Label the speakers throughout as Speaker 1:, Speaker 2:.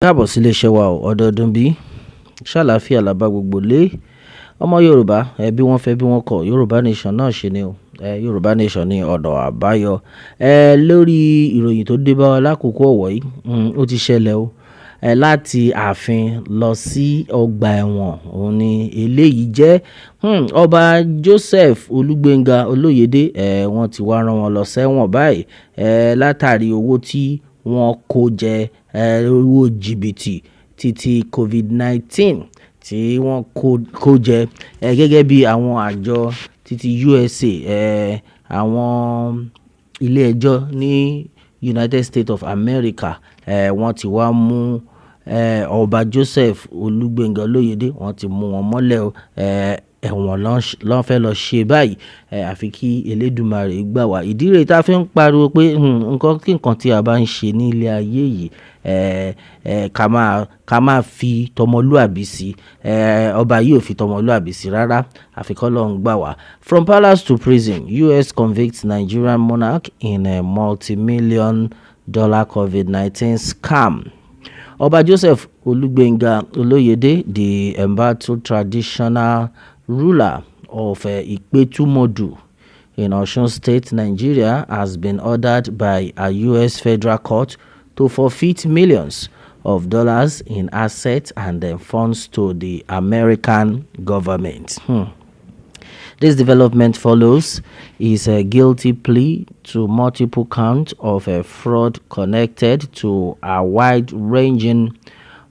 Speaker 1: káàbọ̀ sí iléeṣẹ́ wa o ọdọọdún bí ṣàlàáfíà làbá gbogbo lé ọmọ yorùbá bí wọ́n fẹ́ bí wọ́n kọ̀ yorùbá nation náà ṣe ni o yorùbá nation ní ọ̀nà àbáyọ lórí ìròyìn tó dé bá wa lákòókò ọ̀wọ̀ yìí ó ti ṣẹlẹ̀ o láti ààfin lọ sí ọgbà ẹ̀wọ̀n òun ni eléyìí jẹ́ ọba Joseph Olúgbénga Olóyèdé wọ́n ti wá rán wọn lọ sẹ́wọ̀n báyìí látàrí owó tí wọ́n kó jẹ owó jìbìtì títí COVID-19 tí wọ́n kó jẹ gẹ́gẹ́ bí àwọn àjọ títí USA àwọn ilé ẹjọ́ ní United States of America wọ́n ti wá mú ọba Joseph Olúgbénga Olóyèdé wọ́n ti mú wọn mọ́lẹ̀ ẹ̀wọ̀n lọ́n fẹ́ lọ ṣe báyìí àfi kí Elédùmarè gbà wá ìdí rèé tá a fi ń pariwo pé nǹkan kí nǹkan tí a bá ń ṣe ní ilé ayé yìí ká máa fi tọmọlúàbí sí ọba yìí ò fi tọmọlúàbí sí rárá àfi kọ́ lọ́n gbà wá. From palace to prison, US convicts Nigerian monarch in a multi-million-dollar COVID-19 scam. Ọba Joseph Olúgbénga Olóyèdé, the embattled traditional ruler of Ipetumodu in Osun State, Nigeria, has been ordered by a U.S. federal court to forfeit millions of dollars in assets and funds to the American government. This development follows his guilty plea to multiple counts of fraud connected to a wide-ranging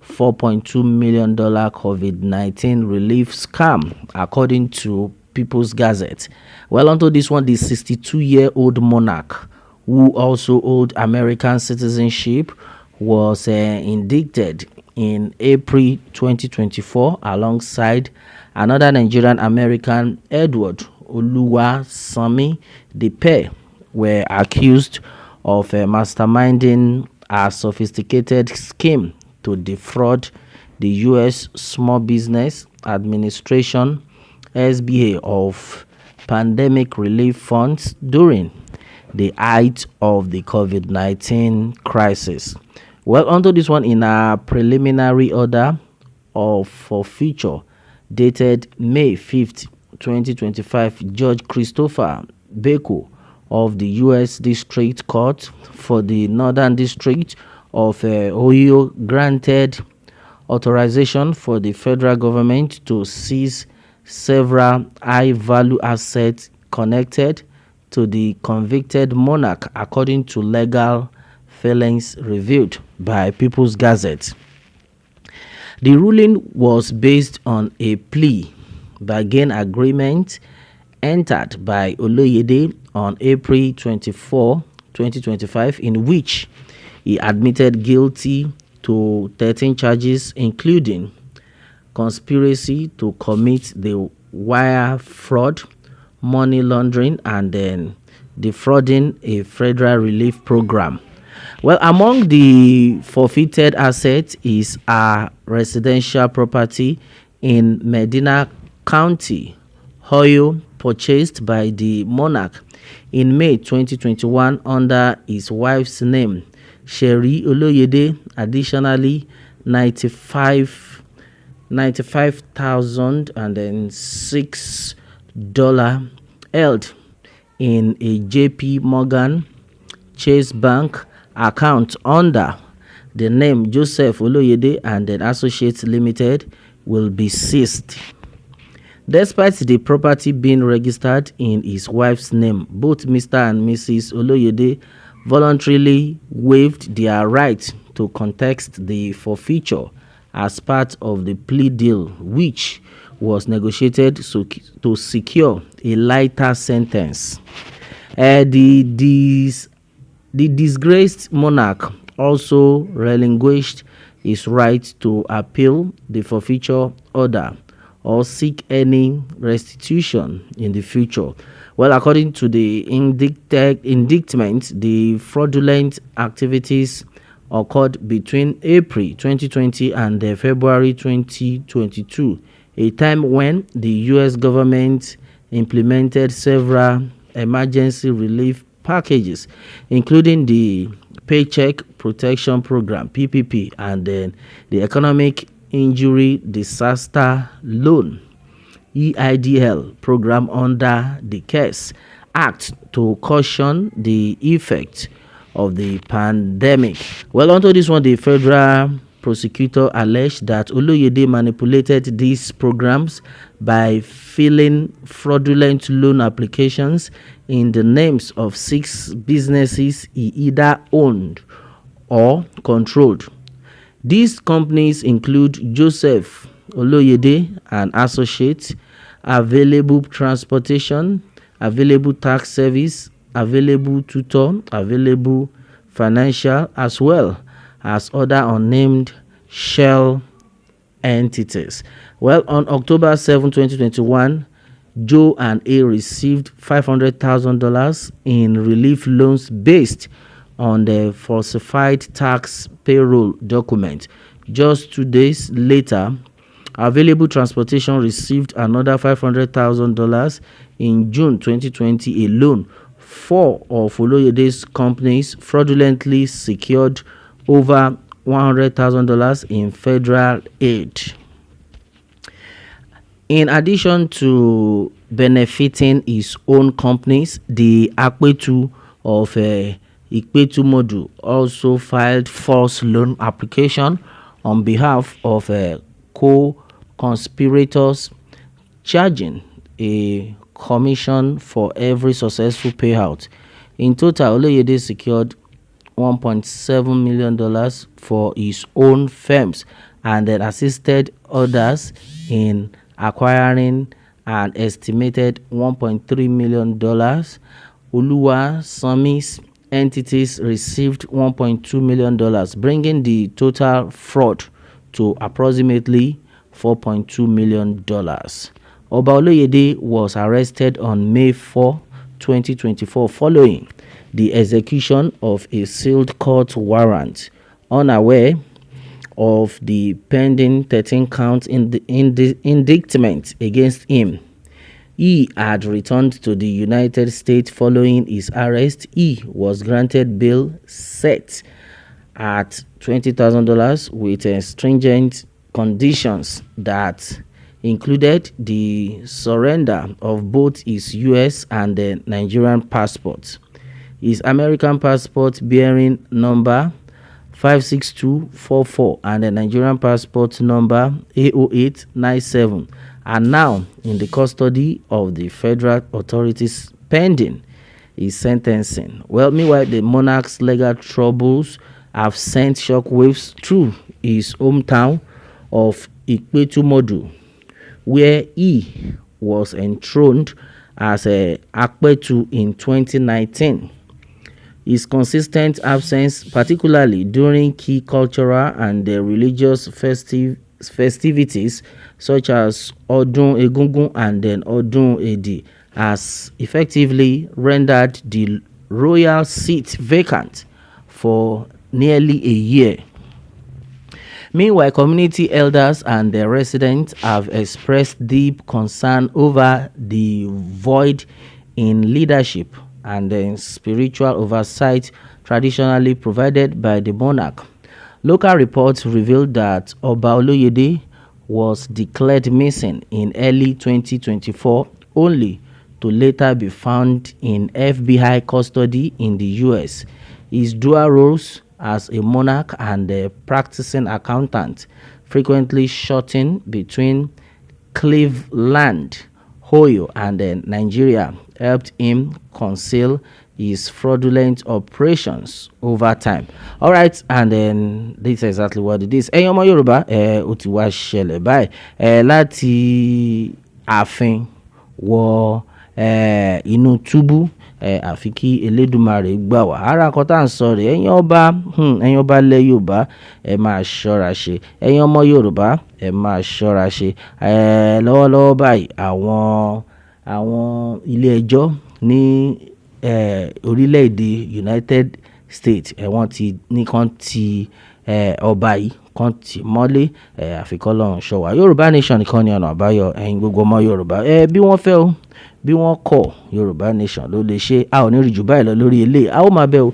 Speaker 1: $4.2 million COVID-19 relief scam, according to People's Gazette. Well, onto this one, the 62-year-old monarch, who also owed American citizenship, was indicted in April 2024 alongside another Nigerian American, Edward Oluwasami. The pair were accused of masterminding a sophisticated scheme to defraud the U.S. Small Business Administration (SBA) of pandemic relief funds during the height of the COVID-19 crisis. Well, onto this one, in a preliminary order of forfeiture dated May 5th, 2025, Judge Christopher Beko of the U.S. District Court for the Northern District of Ohio granted authorization for the federal government to seize several high-value assets connected to the convicted monarch, according to legal filings reviewed by People's Gazette. The ruling was based on a plea bargain agreement entered by Oloyede on April 24, 2025, in which he admitted guilty to 13 charges, including conspiracy to commit the wire fraud, money laundering, and then defrauding a federal relief program. Well, among the forfeited assets is a residential property in Medina County, Ohio, purchased by the monarch in May 2021 under his wife's name, Sherry Oloyede. Additionally, $95,006 held in a JP Morgan Chase Bank account under the name Joseph Oloyede and then Associates Limited will be seized. Despite the property being registered in his wife's name, both Mr. and Mrs. Oloyede voluntarily waived their right to contest the forfeiture as part of the plea deal, which was negotiated to secure a lighter sentence. The disgraced monarch also relinquished his right to appeal the forfeiture order or seek any restitution in the future. Well, according to the indictment, the fraudulent activities occurred between April 2020 and February 2022, a time when the U.S. government implemented several emergency relief packages, including the Paycheck Protection Program (PPP) and then the Economic Injury Disaster Loan (EIDL) program under the CARES Act to cushion the effect of the pandemic. Well, onto this one, the federal prosecutor alleged that Oloyede manipulated these programs by filling fraudulent loan applications in the names of 6 businesses he either owned or controlled. These companies include Joseph Oloyede and Associates, Available Transportation, Available Tax Service, Available Tutor, Available Financial, as well as other unnamed shell entities. Well, on October 7, 2021, Joe and A received $500,000 in relief loans based on the falsified tax payroll document. Just 2 days later, Available Transportation received another $500,000 in June 2020 alone. 4 of Oloyede's companies fraudulently secured over $100,000 in federal aid. In addition to benefiting his own companies, the Akpetu of Ipetumodu also filed false loan application on behalf of co-conspirators, charging a commission for every successful payout. In total, Oloyede secured $1.7 million for his own firms and then assisted others in acquiring an estimated $1.3 million. Oluwa Sami's entities received $1.2 million, bringing the total fraud to approximately $4.2 million. Oba Oloyede was arrested on May 4, 2024 following the execution of a sealed court warrant, unaware of the pending 13-count indictment against him. He had returned to the United States following his arrest. He was granted bail set at $20,000 with stringent conditions that included the surrender of both his U.S. and the Nigerian passports. His American passport bearing number 56244 and the Nigerian passport number A0897 are now in the custody of the federal authorities pending his sentencing. Well, meanwhile, the monarch's legal troubles have sent shockwaves through his hometown of Ipetumodu, where he was enthroned as a Akpetu in 2019. His consistent absence, particularly during key cultural and religious festivities such as Odun Egungun and then Odun Edi, has effectively rendered the royal seat vacant for nearly a year. Meanwhile, community elders and the residents have expressed deep concern over the void in leadership and the spiritual oversight traditionally provided by the monarch. Local reports revealed that Oba Oloyede was declared missing in early 2024, only to later be found in FBI custody in the U.S. His dual roles as a monarch and a practicing accountant, frequently shorting between Cleveland, Ohio, and Nigeria, helped him conceal his fraudulent operations over time. All right, and then this is exactly what it is. Ẹ̀yin ọmọ Yorùbá, ó ti wá ṣẹlẹ̀ báyìí. Láti Aafin wọ inú túbú, àfi kí Elédùmarè gbà wá. Ara kan tá à ń sọ rèé, ẹ̀yin ọba ilẹ̀ Yorùbá, ẹ máa ṣọ́ra ṣe. Ẹ̀yin ọmọ Yorùbá, ẹ máa ṣọ́ra ṣe. Lọ́wọ́lọ́wọ́ báyìí, àwọn ilé ẹjọ́ ní orílẹ̀-èdè United States, wọ́n ti ní kán ti ọba yìí kán tì mọ́lé, àfi k'Ọlọ́run ṣọ́ wa. Yorùbá Nation nìkan ni ọ̀nà àbáyọ. Ẹ̀yin gbogbo ọmọ Yorùbá, bí wọ́n fẹ́ o, bí wọ́n kọ̀, Yorùbá Nation ló lè ṣe. A ò ní rí jù báyìí lọ lórí eléyìí. A ó máa bẹ̀ o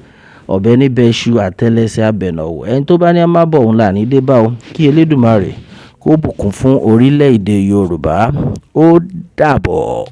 Speaker 1: ọ̀bẹ níbẹ̀ ṣu àtẹ́lẹsẹ̀ abẹ̀nàwó. Ẹni tó bá ní a má bọ̀ òun là ní dé bá o. Kí Elédùmarè kó bùkún fún orílẹ̀-èdè Yorùbá. Ó dàbọ̀.